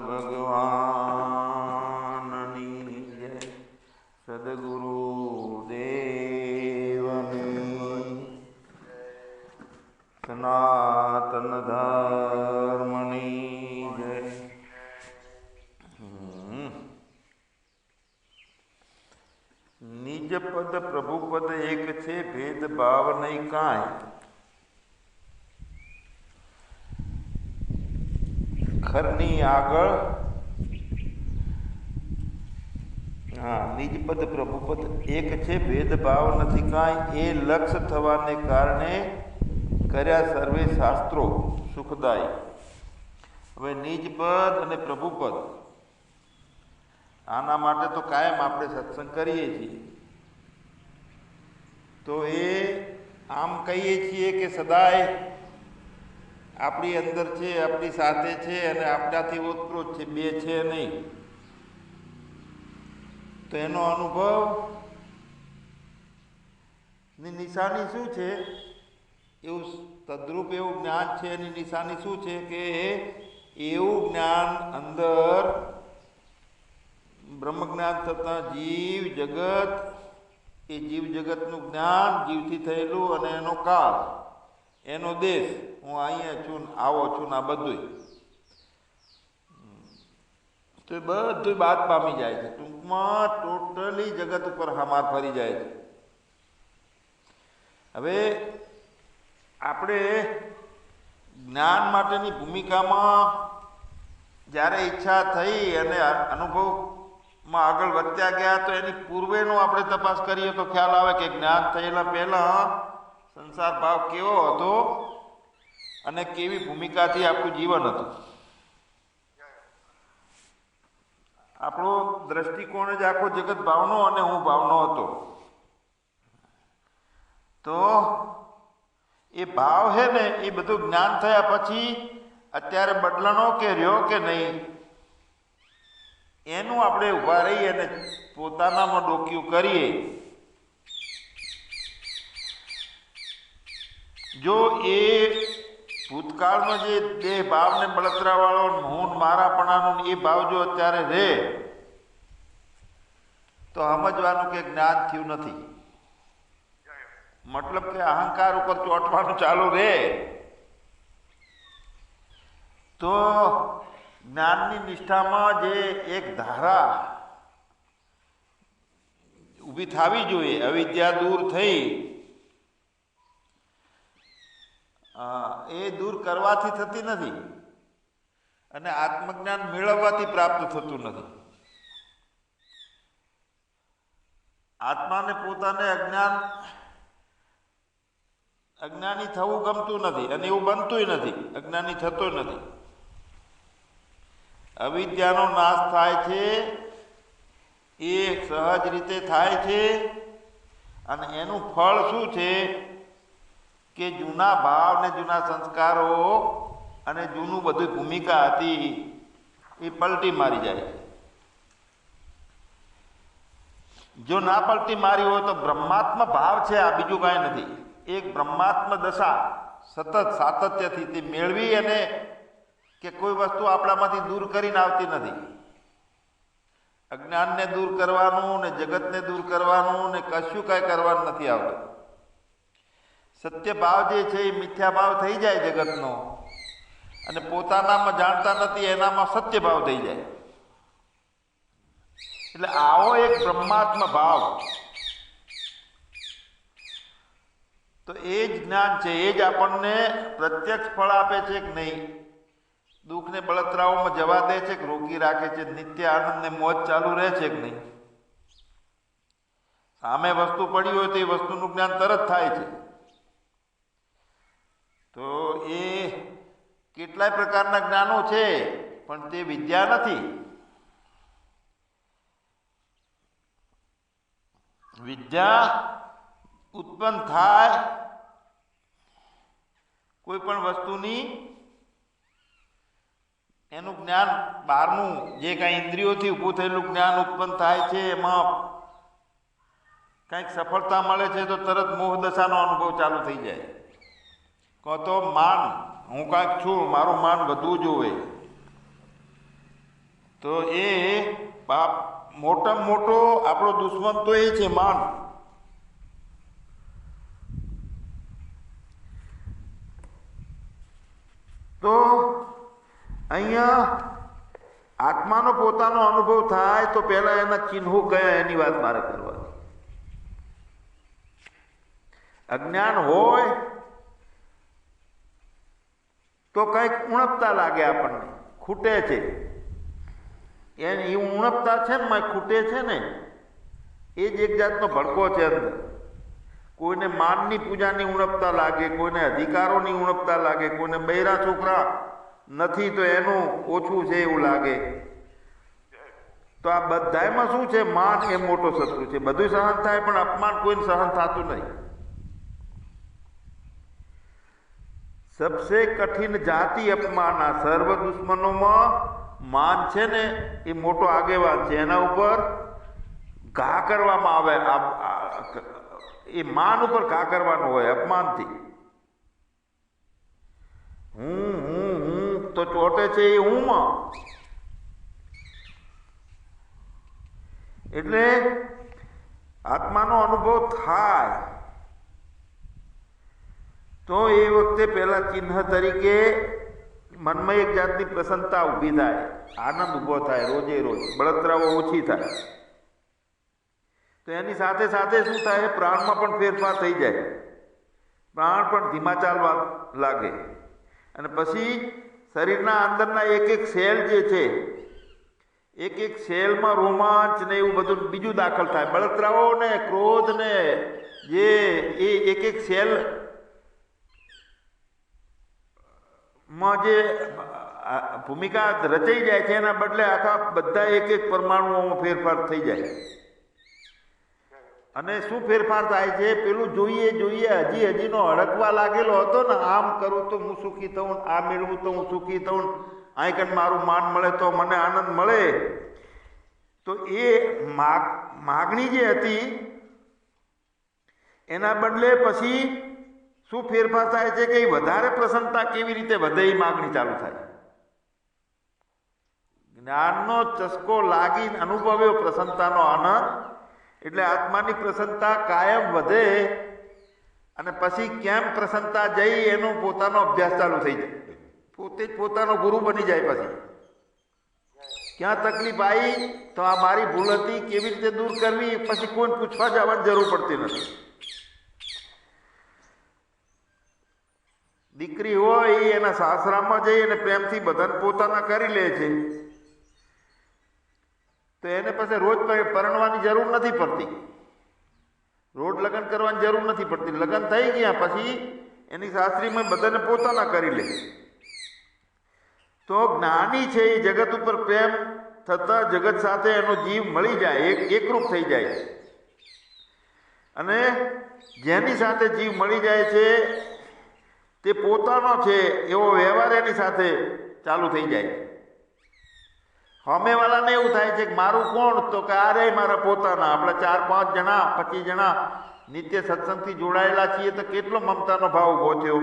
ભગવાનની જય, સદગુરુ દેવની, સનાતન ધર્મની જય. નિજ પદ પ્રભુપદ એક છે, ભેદભાવ નહીં કાંઈ. ખરની આગળ નિજ પદ પ્રભુપદ એક છે, ભેદભાવ નથી કાંઈ. એ લક્ષ થવાને કારણે કર્યા સર્વે શાસ્ત્રો સુખદાયી. હવે નિજ પદ અને પ્રભુપદ, આના માટે તો કાયમ આપણે સત્સંગ કરીએ છીએ. તો એ આમ કહીએ છીએ કે સદાય આપણી અંદર છે, આપણી સાથે છે અને આપણાથી ઓતપ્રોત છે, બે છે નહીં. તો એનો અનુભવ ની નિશાની શું છે? એવું તદ્રુપ એવું જ્ઞાન છે. એની નિશાની શું છે? કે એવું જ્ઞાન અંદર બ્રહ્મ જ્ઞાન થતાં જીવ જગત, એ જીવ જગતનું જ્ઞાન, જીવથી થયેલું અને એનો કાળ, એનો દેશ, હું અહીંયા છું, આવો છું ને આ બધું, તો એ બધું બાદ પામી જાય છે. ટૂંકમાં ટોટલી જગત ઉપર હમાર ફરી જાય છે. હવે આપણે જ્ઞાન માટેની ભૂમિકામાં જ્યારે ઈચ્છા થઈ અને અનુભવમાં આગળ વધ્યા ગયા, તો એની પૂર્વેનો આપણે તપાસ કરીએ તો ખ્યાલ આવે કે જ્ઞાન થયેલા પહેલાં સંસાર ભાવ કેવો હતો અને કેવી ભૂમિકાથી આપણું જીવન હતું. આપણો દ્રષ્ટિકોણ જ આખો જગત ભાવનો અને હું ભાવનો હતો. તો એ ભાવ છે ને, એ બધું જ્ઞાન થયા પછી અત્યારે બદલાણો કે રહ્યો કે નહીં, એનું આપણે ઊભા રહીએ અને પોતાનામાં ડોક્યું કરીએ. જો એ ભૂતકાળનો જે દેહ ભાવને બળતરાવાળો હું મારાપણાનો એ ભાવ જો અત્યારે રહે, તો સમજવાનું કે જ્ઞાન થયું નથી. મતલબ કે અહંકાર ઉપર ચોંટવાનું ચાલુ રહે, તો જ્ઞાનની નિષ્ઠામાં જે એક ધારા ઊભી થવી જોઈએ, અવિદ્યા દૂર થઈ, એ દૂર કરવાથી થતી નથી અને આત્મજ્ઞાન મેળવવાથી પ્રાપ્ત થતું નથી. આત્માને પોતાને અજ્ઞાની થવું ગમતું નથી અને એવું બનતુંય નથી, અજ્ઞાની થતો નથી. અવિદ્યાનો નાશ થાય છે, એ સહજ રીતે થાય છે અને એનું ફળ શું છે કે જૂના ભાવ ને જૂના સંસ્કારો અને જૂનું બધી ભૂમિકા હતી એ પલટી મારી જાય છે. જો ના પલટી મારી હોય તો બ્રહ્માત્મ ભાવ છે, આ બીજું કાંઈ નથી. એક બ્રહ્માત્મ દશા સતત સાતત્યથી તે મેળવી, અને કે કોઈ વસ્તુ આપણામાંથી દૂર કરીને આવતી નથી. અજ્ઞાનને દૂર કરવાનું ને જગતને દૂર કરવાનું ને કશું કાંઈ કરવાનું નથી આવતું. સત્ય ભાવ જે છે એ મિથ્યા ભાવ થઈ જાય જગતનો, અને પોતાનામાં જાણતા નથી એનામાં સત્ય ભાવ થઈ જાય. એટલે આવો એક બ્રહ્માત્મ ભાવ, તો એ જ જ્ઞાન છે. એ જ આપણને પ્રત્યક્ષ ફળ આપે છે કે નહીં, દુઃખને બળતરાઓમાં જવા દે છે કે રોકી રાખે છે, નિત્ય આનંદને મોજ ચાલુ રહે છે કે નહીં. સામે વસ્તુ પડી હોય તો એ વસ્તુનું જ્ઞાન તરત થાય છે. તો એ કેટલાય પ્રકારના જ્ઞાનો છે, પણ તે વિદ્યા નથી. વિદ્યા ઉત્પન્ન થાય કોઈ પણ વસ્તુની, એનું જ્ઞાન બહારનું જે કાંઈ ઇન્દ્રિયોથી ઊભું થયેલું જ્ઞાન ઉત્પન્ન થાય છે, એમાં કંઈક સફળતા મળે છે તો તરત મોહ દશાનો અનુભવ ચાલુ થઈ જાય. કહો તો માન, હું કાંઈક છું, મારું માન વધવું જોઈએ. તો એ મોટામાં મોટો આપણો દુશ્મન તો એ છે માન. તો અહીંયા આત્માનો પોતાનો અનુભવ થાય તો પહેલા એના ચિહ્નો કયા એની વાત મારે કરવાની. અજ્ઞાન હોય તો કંઈક ઉણપતા લાગે, આપણને ખૂટે છે. એની ઉણપતા છે ને ખૂટે છે ને, એ જ એક જાતનો ભડકો છે અંદર. કોઈને માનની પૂજાની ઉણપતા લાગે, કોઈને અધિકારોની ઉણપતા લાગે, કોઈને બૈરા છોકરા નથી તો એનું ઓછું છે એવું લાગે. તો આ બધામાં શું છે? માન એ મોટો શત્રુ છે. બધું સહન થાય પણ અપમાન કોઈને સહન થતું નહીં. સબસે કઠિન જાતિ અપમાન. સર્વ દુશ્મનોમાં માન છે ને એ મોટો આગેવાન છે. એના ઉપર ઘા કરવામાં આવે. એ માન ઉપર ઘા કરવાનું હોય અપમાનથી. હું તો ચોટે છે એ હુંમાં. એટલે આત્માનો અનુભવ થાય તો એ વખતે પહેલા ચિહ્ન તરીકે મનમાં એક જાતની પ્રસન્નતા ઊભી થાય, આનંદ ઊભો થાય. રોજે રોજ બળતરાઓ ઓછી થાય. તો એની સાથે સાથે શું થાય? પ્રાણમાં પણ ફેરફાર થઈ જાય. પ્રાણ પણ ધીમા ચાલવા લાગે. અને પછી શરીરના અંદરના એક એક સેલ જે છે, એક એક સેલમાં રોમાંચ ને એવું બધું બીજું દાખલ થાય. બળતરાઓ ને ક્રોધ ને જે એ એક એક સેલ માં જે ભૂમિકા રચાઈ જાય છે એના બદલે આખા બધા એક એક પરમાણુઓમાં ફેરફાર થઈ જાય. અને શું ફેરફાર થાય છે? પેલું જોઈએ હજીનો અડકવા લાગેલો હતો ને, આમ કરું તો હું સુખી થઉં, આ મેળવું તો હું સુખી થઉં, અહીં કન મારું માન મળે તો મને આનંદ મળે. તો એ માગણી જે હતી એના બદલે પછી શું ફેરફાર થાય છે કે વધારે પ્રસન્નતા કેવી રીતે વધે એ માગણી ચાલુ થાય. જ્ઞાનનો ચસ્કો લાગી અનુભવ્યો પ્રસન્નતાનો આનંદ, એટલે આત્માની પ્રસન્નતા કાયમ વધે. અને પછી કેમ પ્રસન્નતા જઈ એનો પોતાનો અભ્યાસ ચાલુ થઈ જાય. પોતે જ પોતાનો ગુરુ બની જાય. પછી ક્યાં તકલીફ આવી તો આ મારી ભૂલ હતી, કેવી રીતે દૂર કરવી, પછી કોઈ પૂછવા જવાની જરૂર પડતી નથી. દીકરી હોય એ એના સાસરામાં જઈ અને પ્રેમથી બધાને પોતાના કરી લે છે તો એને પછી રોજ પરણવાની જરૂર નથી પડતી, રોજ લગ્ન કરવાની જરૂર નથી પડતી. લગ્ન થઈ ગયા પછી એની સાસરીમાં બધાને પોતાના કરી લે. તો જ્ઞાની છે એ જગત ઉપર પ્રેમ થતા જગત સાથે એનો જીવ મળી જાય, એકરૂપ થઈ જાય. અને જેની સાથે જીવ મળી જાય છે તે પોતાનો છે એવો વ્યવહાર એની સાથે ચાલુ થઈ જાય. સામેવાળાને એવું થાય છે કે મારું કોણ? તો કે આ રે મારા પોતાના. આપણે 4-5 જણા 25 જણા નિત્ય સત્સંગથી જોડાયેલા છીએ તો કેટલો મમતાનો ભાવ ઉભો થયો.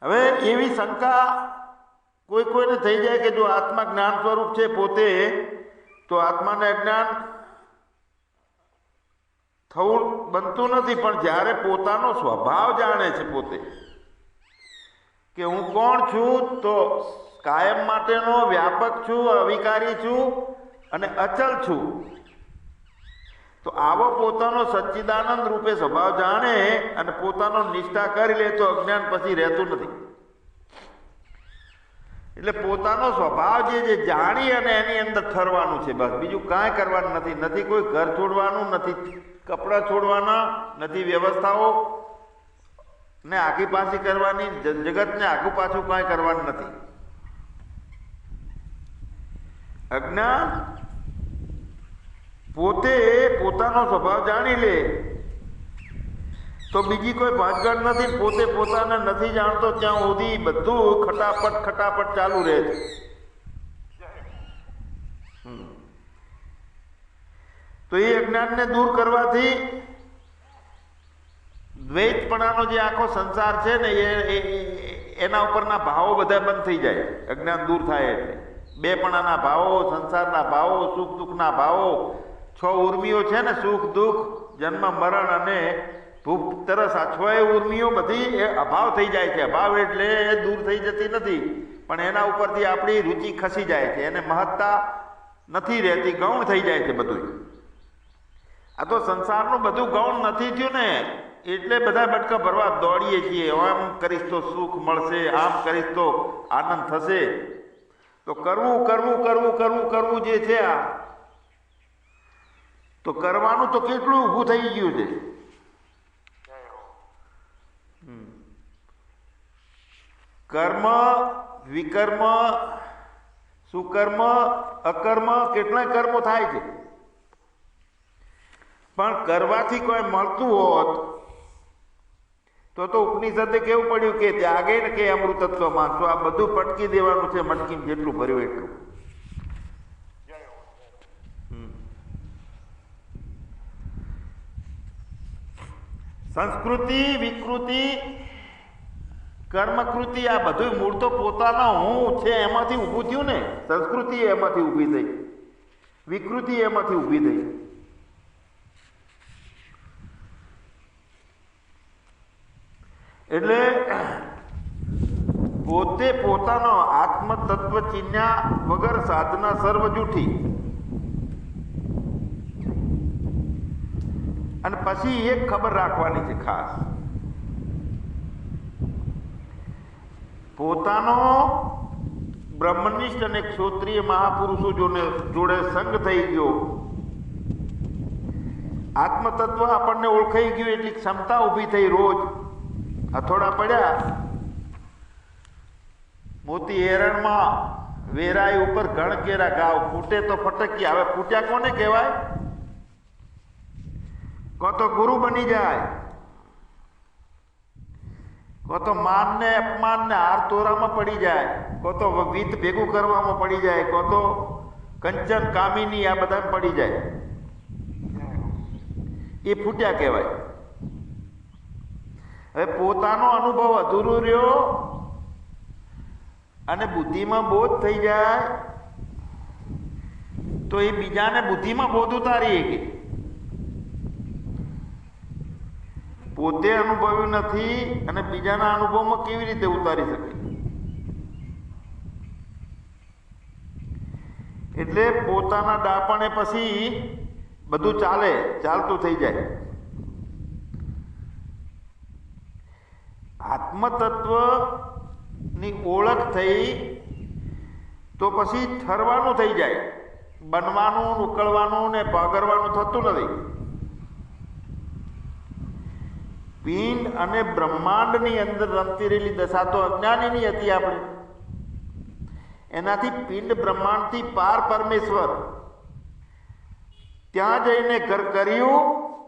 હવે એવી શંકા કોઈને થઈ જાય કે જો આત્મા જ્ઞાન સ્વરૂપ છે પોતે, તો આત્માને અજ્ઞાન થવું બનતું નથી. પણ જ્યારે પોતાનો સ્વભાવ જાણે છે પોતે કે હું કોણ છું, તો કાયમ માટેનો વ્યાપક છું, અવિકારી છું અને અચલ છું, તો આવો પોતાનો સચ્ચિદાનંદ રૂપે સ્વભાવ જાણે અને પોતાનો નિષ્ઠા કરી લે તો અજ્ઞાન પછી રહેતું નથી. એટલે પોતાનો સ્વભાવ જે જાણી અને એની અંદર ઠરવાનું છે, બસ બીજું કાંઈ કરવાનું નથી. નથી કોઈ ઘર છોડવાનું, નથી કપડાં છોડવાના, નથી વ્યવસ્થાઓ ને આખી પાછી કરવાની, જગતને આખું પાછું કાંઈ કરવાનું નથી. અજ્ઞાન પોતે પોતાનો સ્વભાવ જાણી લે તો બીજી કોઈ ભાંજગડ નથી. પોતે પોતાને નથી જાણતો ત્યાં સુધી બધું ખટાપટ ચાલુ રહે છે. તો એ અજ્ઞાનને દૂર કરવાથી દ્વૈતપણાનો જે આખો સંસાર છે ને એના ઉપરના ભાવો બધા બંધ થઈ જાય, અજ્ઞાન દૂર થાય એટલે. બેપણાના ભાવો, સંસારના ભાવો, સુખ દુઃખના ભાવો, 6 ઉર્મિઓ છે ને, સુખ દુઃખ જન્મ મરણ અને ભૂખ તરસ, આ 6 ઉર્મિઓ બધી એ અભાવ થઈ જાય છે. અભાવ એટલે દૂર થઈ જતી નથી, પણ એના ઉપરથી આપણી રુચિ ખસી જાય છે, એને મહત્તા નથી રહેતી, ગૌણ થઈ જાય છે બધું. આ તો સંસારનું બધું ગૌણ નથી થયું ને, એટલે બધા બટકા ભરવા દોડીએ છીએ. આમ કરીશ તો સુખ મળશે, આમ કરીશ તો આનંદ થશે. તો કરવું કરવું કરવું કરવું કરવું જે છે આ, તો કરવાનું તો કેટલું ઊભું થઈ ગયું છે. કર્મ, વિકર્મ, સુકર્મ, અકર્મ, કેટલાય કર્મો થાય છે. પણ કરવાથી કોઈ મળતું હોત તો ઉપનિષદે કેવું પડ્યું કે ત્યાગે ને કે અમૃતત્વ માનશો. આ બધું પટકી દેવાનું છે, મટકી જેટલું ભર્યું એટલું. સંસ્કૃતિ, વિકૃતિ, કર્મકૃતિ, આ બધું મૂળ તો પોતાના હું છે એમાંથી ઊભું થયું ને. સંસ્કૃતિ એમાંથી ઊભી થઈ, વિકૃતિ એમાંથી ઊભી થઈ. એટલે પોતે પોતાનો આત્મતત્વ ચિન્યા વગર સાધના સર્વ જૂઠી. અને પછી એક ખબર રાખવાની છે ખાસ, પોતાનો બ્રહ્મનિષ્ઠ અને ક્ષોત્રિય મહાપુરુષો જોડે સંગ થઈ ગયો, આત્મતત્વ આપણને ઓળખાઈ ગયું, એટલી ક્ષમતા ઊભી થઈ. રોજ હથોડા પડ્યા, મોતી એરણમાં વેરાય ઉપર ઘણ કેરા ગાવ, ફૂટે તો ફટકી. હવે ફૂટ્યા કોને કહેવાય? કો તો ગુરુ બની જાય, કો તો માન ને અપમાન ને હાર તોરામાં પડી જાય, કો તો વિત ભેગું કરવામાં પડી જાય, કો તો કંચન કામિની આ બધા પડી જાય. એ ફૂટ્યા કહેવાય. હવે પોતાનો અનુભવ અધૂરો રહ્યો અને બુદ્ધિમાં બોધ થઈ જાય તો એ બીજાને બુદ્ધિમાં બોધ ઉતારી કે પોતે અનુભવ્યું નથી અને બીજાના અનુભવમાં કેવી રીતે ઉતારી શકે. એટલે પોતાના ડાપણે પછી બધું ચાલતું થઈ જાય. આત્મતત્વની ઓળખ થઈ તો પછી ઠરવાનું થઈ જાય. બનવાનું, ઉકળવાનું ને પાગરવાનું થતું નથી. પિંડ અને બ્રહ્માંડની અંદર રમતી રહેલી દશા તો અજ્ઞાનીની હતી આપણે. એનાથી પિંડ બ્રહ્માંડથી પાર પરમેશ્વર ત્યાં જઈને ઘર કર્યું,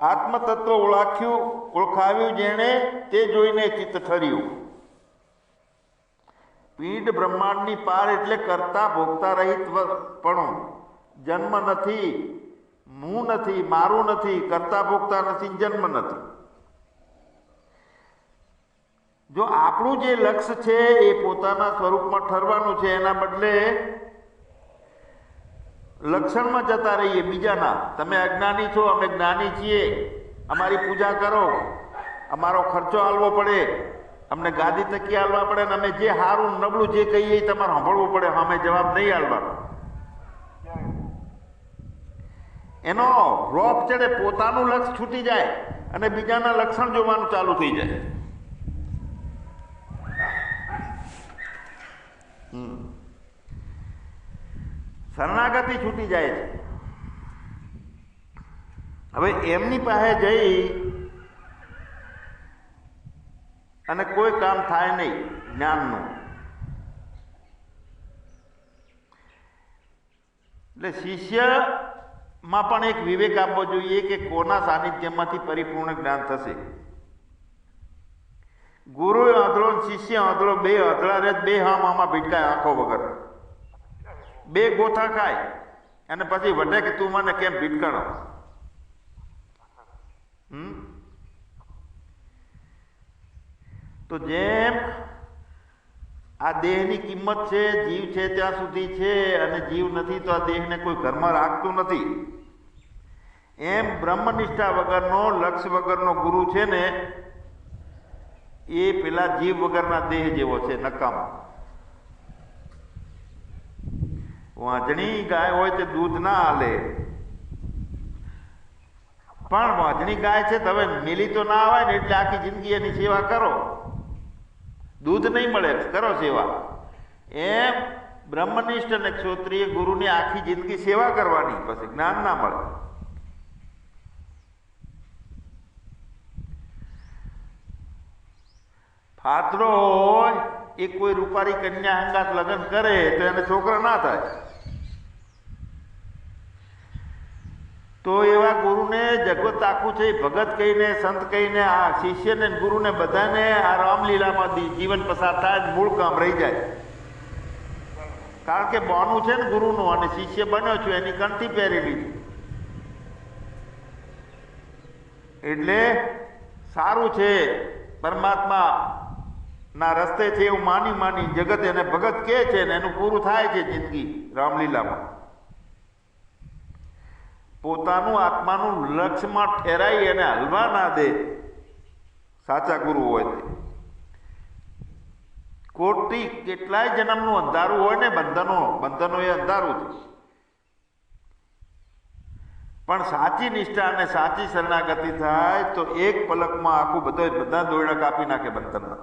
આત્મતત્વ ઓળખાવ્યું જેણે, તે જોઈને ચિત્ત ઠર્યું. પિંડ બ્રહ્માંડની પાર એટલે કરતા ભોગતા રહિત પણ. જન્મ નથી, હું નથી, મારું નથી, કરતા ભોગતા નથી, જન્મ નથી. જો આપણું જે લક્ષ્ય છે એ પોતાના સ્વરૂપમાં ઠરવાનું છે, એના બદલે લક્ષણમાં જતા રહીએ બીજાના. તમે અજ્ઞાની છો, અમે જ્ઞાની છીએ, અમારી પૂજા કરો, અમારો ખર્ચો આલવો પડે, અમને ગાદી તકી આલવા પડે, અને અમે જે સારું નબળું જે કહીએ એ તમારે સાંભળવું પડે, અમે જવાબ નહીં આલવાનો. એનો રોપ ચડે, પોતાનું લક્ષ છૂટી જાય અને બીજાના લક્ષણ જોવાનું ચાલુ થઈ જાય. શરણાગતિ છૂટી જાય છે. હવે એમની પાસે જઈ અને કોઈ કામ થાય નહીં જ્ઞાનનું. એટલે શિષ્યમાં પણ એક વિવેક આપવો જોઈએ કે કોના સાનિધ્યમાંથી પરિપૂર્ણ જ્ઞાન થશે. ગુરુ આંધળો, શિષ્ય આંધળો, બે આંધળા રહે, બે આમાં ભીટકાય આંખો વગર, બે ગોથા ખાય અને પછી વટે કે તું મને કેમ ભીટકાણો. તો જેમ આ દેહની કિંમત છે, જીવ છે ત્યાં સુધી છે, અને જીવ નથી તો આ દેહને કોઈ ઘરમાં રાખતું નથી. એમ બ્રહ્મનિષ્ઠા વગરનો, લક્ષ્ય વગરનો ગુરુ છે ને એ પેલા જીવ વગરના દેહ જેવો છે, નકામો. વાંજણી ગાય હોય તે દૂધ ના હાલે, પણ વાંજણી ગાય છે તો હવે મિલી તો ના આવે ને, એટલે આખી જિંદગી એની સેવા કરો, દૂધ નહીં મળે, કરો સેવા. એમ બ્રહ્મનિષ્ઠ અને ક્ષોત્રિય ગુરુની આખી જિંદગી સેવા કરવાની, પછી જ્ઞાન ના મળે. ફાતરો હોય એ કોઈ રૂપારી કન્યા અંગાત લગ્ન કરે તો એને છોકરા ના થાય. તો એવા ગુરુને જગત આખું છે ભગત કહીને, સંત કહીને, આ શિષ્યને ગુરુને બધાને આ રામલીલામાં જીવન પસાર થાય, મૂળ કામ રહી જાય. કારણ કે બોનું છે ને ગુરુનું, અને શિષ્ય બન્યો છું એની કંઠી પહેરેલી છે. એટલે સારું છે, પરમાત્મા ના રસ્તે છે એવું માની જગત એને ભગત કહે છે ને એનું પૂરું થાય છે જિંદગી રામલીલામાં. પોતાનું આત્માનું લક્ષ્યમાં ઠેરાઈ અને હલવા ના દે સાચા ગુરુ હોય તે. કોટી કેટલાય જન્મનું અંધારું હોય ને, બંધનો એ અંધારું છે, પણ સાચી નિષ્ઠા અને સાચી શરણાગતિ થાય તો એક પલકમાં આખું બધા દોરડા કાપી નાખે બંધનના.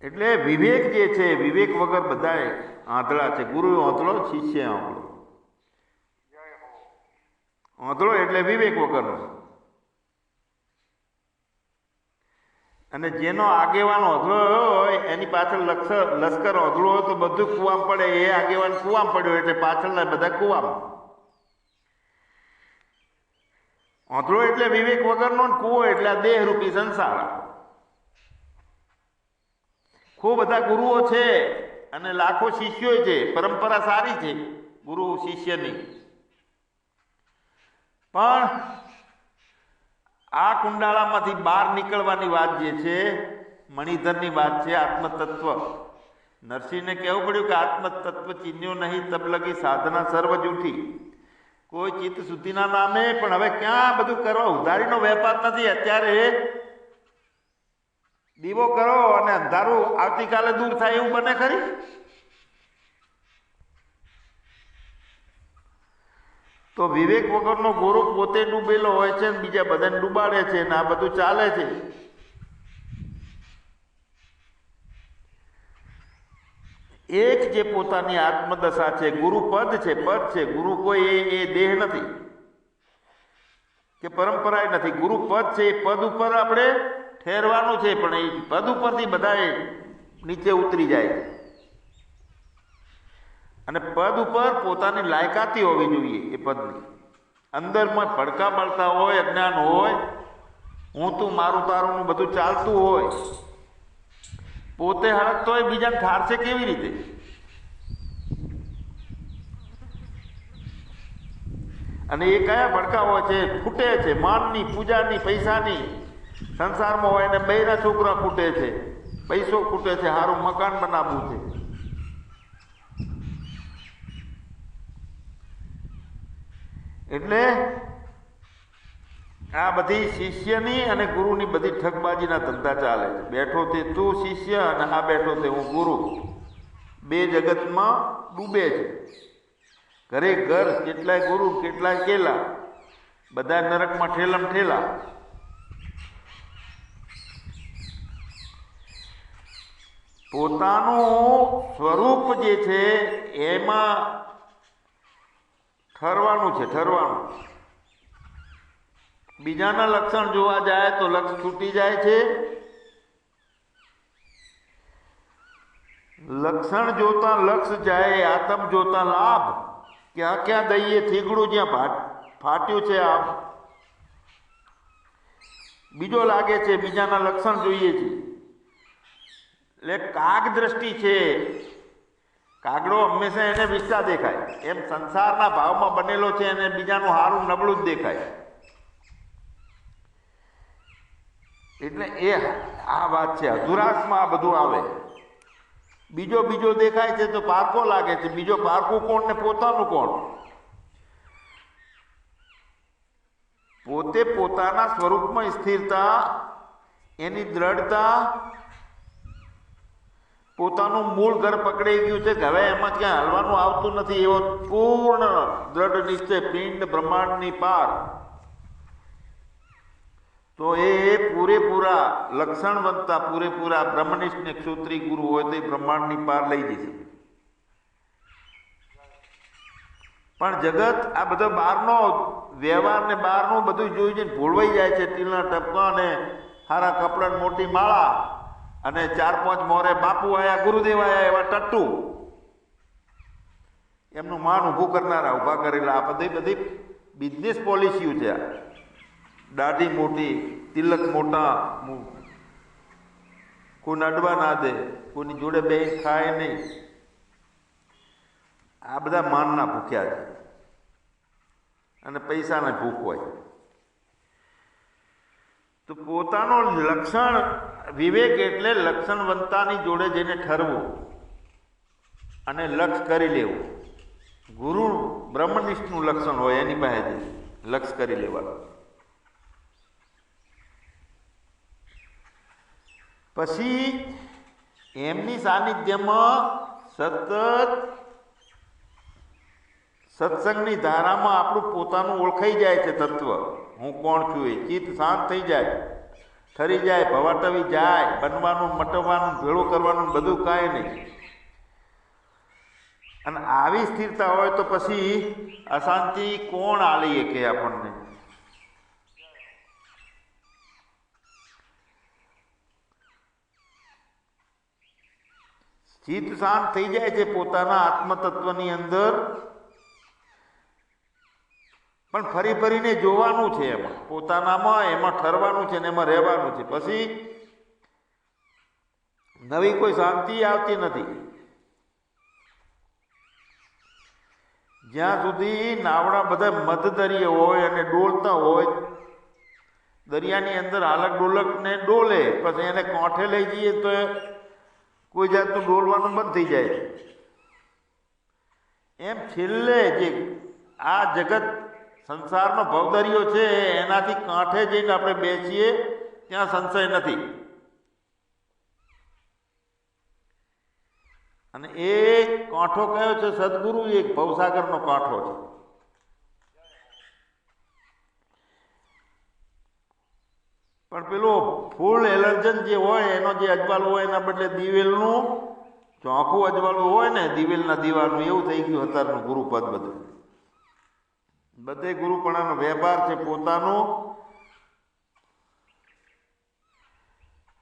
એટલે વિવેક જે છે, વિવેક વગર બધા આંધળા છે. ગુરુ આંધળો, શિષ્ય આંધળો. આંધળો એટલે વિવેક વગરનો. અને જેનો આગેવાન આંધળો હોય એની પાછળ લશ્કર આંધળો હોય તો બધું કૂવામાં પડે. એ આગેવાન કૂવામાં પડ્યો એટલે પાછળના બધા કૂવામાં. આંધળો એટલે વિવેક વગરનો, કૂવો એટલે આ દેહરૂપી સંસાર. ખૂબ બધા ગુરુઓ છે અને લાખો શિષ્યો છે, પરંપરા સારી છે ગુરુ શિષ્યની. પણ આ કુંડાળામાંથી બહાર નીકળવાની વાત જે છે, મણિધરની વાત છે, આત્મતત્વ. નરસિંહને કહેવું પડ્યું કે આત્મતત્વ ચીન્યો નહીં તબ લગી સાધના સર્વ જૂઠી. કોઈ ચિત્ત શુદ્ધિના નામે પણ હવે ક્યાં બધું કરવા, ઉધારીનો વેપાર નથી. અત્યારે દીવો કરો અને અંધારું આવતીકાલે દૂર થાય એવું બને ખરી? તો વિવેક વગરનો ગુરુ પોતે ડૂબેલો હોય છે, બીજા બધાને ડૂબાડે છે, ને આ બધું ચાલે છે. એક જે પોતાની આત્મદશા છે, ગુરુ પદ છે, ગુરુ કોઈ એ દેહ નથી કે પરંપરા નથી. ગુરુ પદ છે, એ પદ ઉપર આપણે ઠેરવાનું છે, પણ એ પદ ઉપરથી બધા નીચે ઉતરી જાય. અને પદ ઉપર પોતાની લાયકાતી હોવી જોઈએ. એ પદની અંદરમાં ભડકા બળતા હોય, અજ્ઞાન હોય, હું તું મારું તારું બધું ચાલતું હોય, પોતે હળકતો હોય, બીજાને ઠારશે કેવી રીતે? અને એ કયા ભડકા હોય છે? ફૂટે છે માનની, પૂજાની, પૈસાની. સંસારમાં હોય એને બૈરા છોકરા ખૂટે છે, પૈસો ખૂટે છે, સારું મકાન બનાવવું છે. એટલે આ બધી શિષ્યની અને ગુરુની બધી ઠગબાજીના ધંધા ચાલે છે. બેઠો તે તું શિષ્ય અને આ બેઠો તે હું ગુરુ. બે જગતમાં ડૂબે છે. ઘરે ઘર, કેટલાય ગુરુ, કેટલાય કેલા, બધા નરકમાં ઠેલમ ઠેલા. પોતાનું સ્વરૂપ જે છે એમાં ઠરવાનું છે, ઠરવાનું. બીજાના લક્ષણ જોવા જાય તો લક્ષ છૂટી જાય છે. લક્ષણ જોતા લક્ષ જાય, આતમ જોતા લાભ. ક્યાં ક્યાં દઈએ થીગડું જ્યાં ફાટ્યું છે આમ. બીજો લાગે છે, બીજાના લક્ષણ જોઈએ છે. એટલે કાગ દ્રષ્ટિ છે. કાગડો હંમેશા એને વિષ્ટા દેખાય. એમ સંસારના ભાવમાં બનેલો છે અને બીજાનું હારું નબળું જ દેખાય. એટલે એ આ વાત છે, અધુરાશમાં આ બધું આવે. બીજો દેખાય છે તો પારકો લાગે છે. બીજો પારકું કોણ ને પોતાનું કોણ? પોતે પોતાના સ્વરૂપમાં સ્થિરતા, એની દ્રઢતા, પોતાનું મૂળ ઘર પકડાઈ ગયું છે કે હવે એમાં ક્યાં હલવાનું આવતું નથી, એવો પૂર્ણ દ્રઢ નિશ્ચય પિંડ બ્રહ્માંડની પાર. તો એ પૂરેપૂરા લક્ષણવંતા, પૂરેપૂરા બ્રહ્મનિષ્ઠ ને ક્ષોત્રી ગુરુ હોય તો એ બ્રહ્માંડની પાર લઈ જશે. પણ જગત આ બધો બહારનો વ્યવહાર ને બહારનું બધું જોઈ જઈને ભૂલવાઈ જાય છે. ટીલના ટપકા ને સારા કપડા, મોટી માળા અને 4-5 મોરે બાપુ આયા, ગુરુદેવ આયા, એવા ટટ્ટુ એમનું માન ઊભું કરનારા, ઊભા કરેલા આ બધી બિઝનેસ પોલિસીઓ છે. દાઢી મોટી, તિલક મોટા, કોઈ અડવા ના દે, કોઈની જોડે બે ખાય નહીં. આ બધા માનના ભૂખ્યા છે અને પૈસાના ભૂખ હોય. તો પોતાનો લક્ષણ વિવેક એટલે લક્ષણવંતાની જોડે જઈને ઠરવું અને લક્ષ કરી લેવું. ગુરુ બ્રહ્મનિષ્ઠનું લક્ષણ હોય એની પાસે લક્ષ કરી લેવાનું. પછી એમની સાનિધ્યમાં સતત સત્સંગની ધારામાં આપણું પોતાનું ઓળખાઈ જાય છે તત્વ. હું કોણ છું એ ચિત્ત શાંત થઈ જાય, ઠરી જાય, ભવાટવી જાય. બનવાનું, મટવાનું, ભેળું કરવાનું બધું કાંઈ નહીં. અને આવી સ્થિરતા હોય તો પછી અશાંતિ કોણ આલી કે આપણને? ચિત્ત શાંત થઈ જાય છે પોતાના આત્મતત્વની અંદર. પણ ફરીને જોવાનું છે, એમાં પોતાનામાં એમાં ઠરવાનું છે ને એમાં રહેવાનું છે. પછી નવી કોઈ શાંતિ આવતી નથી. જ્યાં સુધી નાવડા બધા મધદરિયે હોય અને ડોલતા હોય, દરિયાની અંદર હાલક ડોલક ને ડોલે, પછી એને કાંઠે લઈ જઈએ તો કોઈ જાતનું ડોલવાનું બંધ થઈ જાય. એમ છેલ્લે જે આ જગત સંસારનો ભવદરિયો છે એનાથી કાંઠે જઈને આપણે બેસીએ ત્યાં સંશય નથી. અને એ કાંઠો કયો છે? સદગુરુ એક ભવસાગરનો કાંઠો છે. પણ પેલો ફૂલ એલર્જન જે હોય એનો જે અજવાળું હોય એના બદલે દિવેલનું ચોખ્ખું અજવાળું હોય ને, દિવેલના દીવાનું, એવું થઈ ગયું અત્યારનું ગુરુપદ. બધે ગુરુપણાનો વેપાર છે, પોતાનું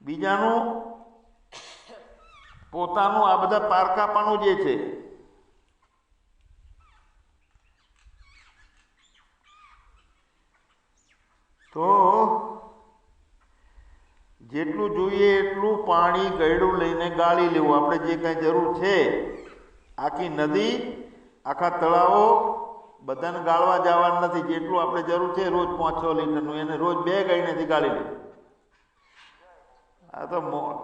બીજાનું, પોતાનું. આ બધા પારકાપણું જે છે તો જેટલું જોઈએ એટલું પાણી ગયડું લઈને ગાળી લેવું. આપણે જે કાંઈ જરૂર છે, આખી નદી, આખા તળાવો બધાને ગાળવા જવાનું નથી. જેટલું આપણે જરૂર છે રોજ 5-6 લીટરનું, એને રોજ 2 ગાયનેથી ગાળી લેવું. આ તો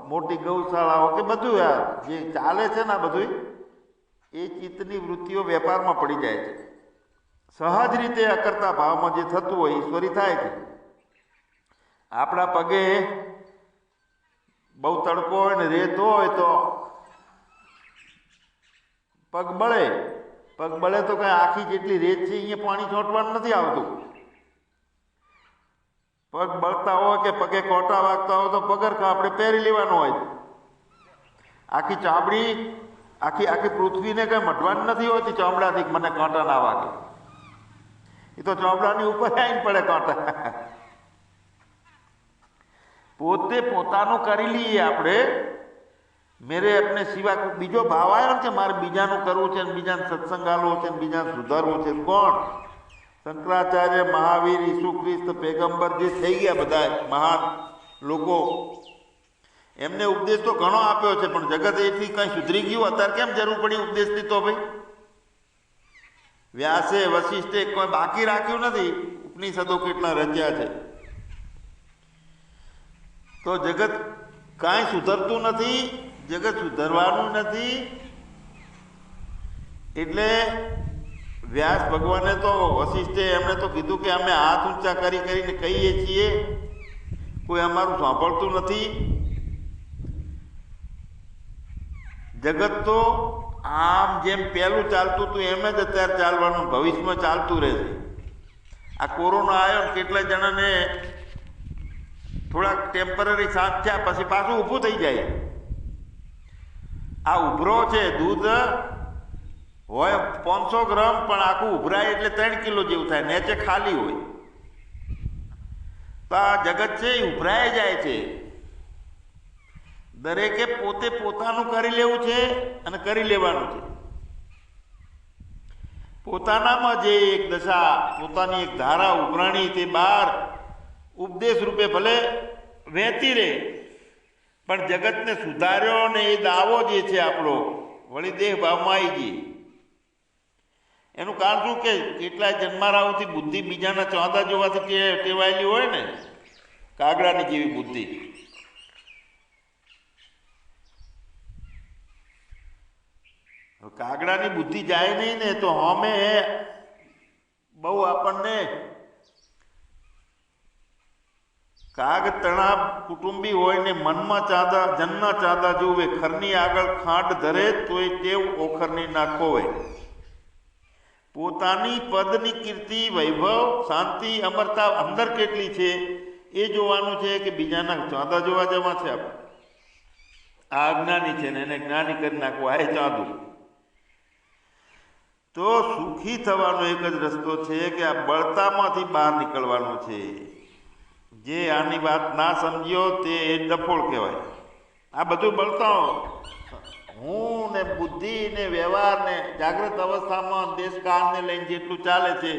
મોટી ગૌશાળાઓ કે બધું યાર જે ચાલે છે ને, આ બધું એ ચિત્તની વૃત્તિઓ વેપારમાં પડી જાય છે. સહજ રીતે અકર્તા ભાવમાં જે થતું હોય ઈશ્વરી થાય છે. આપણા પગે બહુ તડકો હોય ને રેત હોય તો પગ બળે. પગ બળે તો કઈ આખી જેટલી રેત છે અહીંયા પાણી છોટવાનું નથી આવતું. પગ બળતા હોય કે પગે કોટા વાગતા હોય તો પગરખા આપણે પહેરી લેવાનો હોય. આખી ચામડી, આખી પૃથ્વીને કઈ મઢવાની નથી હોતી ચામડાથી, મને કાંટા ના વાગે. એ તો ચામડાની ઉપર આવીને પડે કાંટા. પોતે પોતાનું કરી લઈએ આપણે. મેરે अपने સિવાય બીજો ભાવ આવ્યો છે, મારે બીજાનું કરવું છે, બીજાને સત્સંગ આલવો છે, બીજાને સુધારવું છે. કોણ? શંકરાચાર્ય, મહાવીર, ઈસુ ખ્રિસ્ત, પેગમ્બર જે થઈ ગયા બધા મહાન લોકો, એમને ઉપદેશ તો ઘણો આપ્યો છે. પણ જગત એથી કંઈ સુધરી ગયું? અત્યારે કેમ જરૂર પડી ઉપદેશની? તો ભાઈ વ્યાસે, વશિષ્ઠે કોઈ બાકી રાખ્યું નથી. ઉપનિષદો કેટલા રચ્યા છે. તો જગત કાંઈ સુધરતું નથી, જગત સુધરવાનું નથી. એટલે વ્યાસ ભગવાને તો વશિષ્ઠે એમણે તો કીધું કે અમે હાથ ઊંચા કરી કરીને કહીએ છીએ, કોઈ અમારું સાંભળતું નથી. જગત તો આમ જેમ પહેલું ચાલતું હતું એમ જ અત્યારે ચાલવાનું, ભવિષ્યમાં ચાલતું રહેશે. આ કોરોના આવ્યો ને કેટલા જણાને થોડાક ટેમ્પરરી શાંત થયા, પછી પાછું ઊભું થઈ જાય. આ ઉભરો છે, દૂધ હોય 500 ગ્રામ પણ આખું ઉભરાય એટલે 3 કિલો જેવું થાય, નીચે ખાલી હોય. તો આ જગત છે એ ઉભરાઈ જાય છે. દરેકે પોતે પોતાનું કરી લેવું છે અને કરી લેવાનું છે. પોતાનામાં જે એક દશા, પોતાની એક ધારા ઉભરાણી તે બહાર ઉપદેશ રૂપે ભલે વહેતી રહે, પણ જગતને સુધાર્યો ને એ દાવો જે છે આપણો વળી દેહ ભાવમાં આવી ગઈ. એનું કારણ શું કે કેટલાય જન્મારાઓથી બુદ્ધિ બીજાના ચોંદા જોવાથી ટેવાયેલી હોય ને, કાગડાની જેવી બુદ્ધિ. કાગડાની બુદ્ધિ જાય નહીં ને તો અમે બહુ આપણને કાગ તણા કુટુંબી હોય ને મનમાં ચાંદા જન્ના ચાંદા જોવે, ખરની આગળ ખાંડ ધરે તોય ટેવ ઓખરની ના ખોવે. પોતાની પદની કીર્તિ, વૈભવ, શાંતિ, અમરતા અંદર કેટલી છે એ જોવાનું છે કે બીજાના ચાંદા જોવા જવા છે આપણે. આ અજ્ઞાની છે ને એને જ્ઞાની કરી નાખવું, આ ચાંદું. તો સુખી થવાનો એક જ રસ્તો છે કે આ બળતામાંથી બહાર નીકળવાનું છે. જે આની વાત ના સમજ્યો તે ડફોળ કહેવાય. આ બધું બળતાઓ હું ને બુદ્ધિ ને વ્યવહાર ને જાગ્રત અવસ્થામાં દેશકાળને લઈને જેટલું ચાલે છે,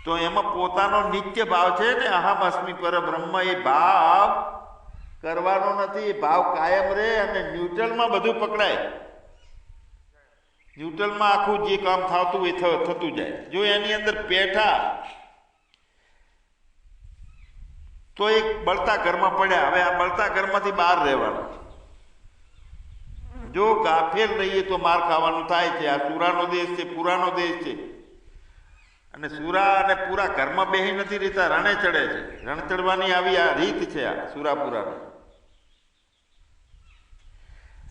તો એમાં પોતાનો નિત્ય ભાવ છે ને, અહમ અસ્મિ પરબ્રહ્મ, એ ભાવ કરવાનો નથી. એ ભાવ કાયમ રહે અને ન્યુટ્રલમાં બધું પકડાય. ન્યુટ્રલમાં આખું જે કામ થતું એ થતું જાય. જો એની અંદર પેઠા તો એક બળતા ઘરમાં પડ્યા. હવે આ બળતા ઘરમાંથી બહાર રહેવાનું. જો ગાફેલ રહીએ તો માર ખાવાનું થાય છે. આ સુરાનો દેશ છે, પુરાનો દેશ છે. અને સુરા અને પૂરા ઘરમાં બેહી નથી રહેતા, રણે ચડે છે. રણ ચડવાની આવી આ રીત છે આ સુરાપુરાની.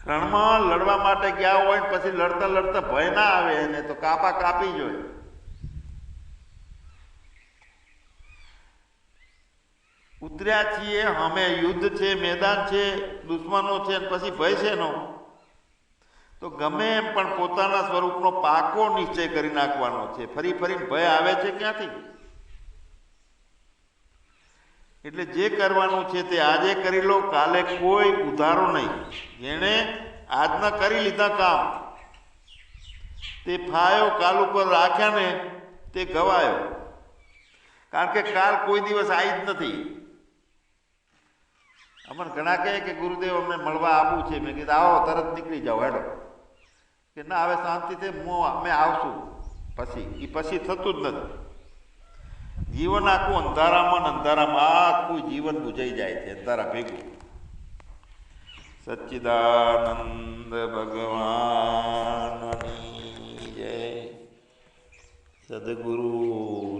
રણમાં લડવા માટે ગયા હોય પછી લડતા લડતા ભય ના આવે એને તો કાપા કાપી જોઈએ. ઉતર્યા છીએ, અમે યુદ્ધ છે, મેદાન છે, દુશ્મનો છે, પછી ભય છે નો, તો ગમે એમ પણ પોતાના સ્વરૂપનો પાકો નિશ્ચય કરી નાખવાનો છે. ફરી ફરીને ભય આવે છે ક્યાંથી? એટલે જે કરવાનું છે તે આજે કરી લો, કાલે કોઈ ઉધારો નહીં. જેણે આજના કરી લીધા કામ તે ફાયો કાલ ઉપર રાખ્યા ને તે ગવાયો. કારણ કે કાલ કોઈ દિવસ આવી જ નથી. અમને ઘણા કહે કે ગુરુદેવ અમને મળવા આવવું છે. મેં કીધું આવો, તરત નીકળી જાઓ, હેડો. કે ના હવે શાંતિથી અમે આવશું. પછી થતું જ નથી. જીવન આખું અંધારામાં અંધારામાં આખું જીવન બુજાઈ જાય છે, અંધારા ભેગું. સચ્ચિદાનંદ ભગવાનની જય. સદગુરુ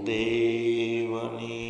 દેવની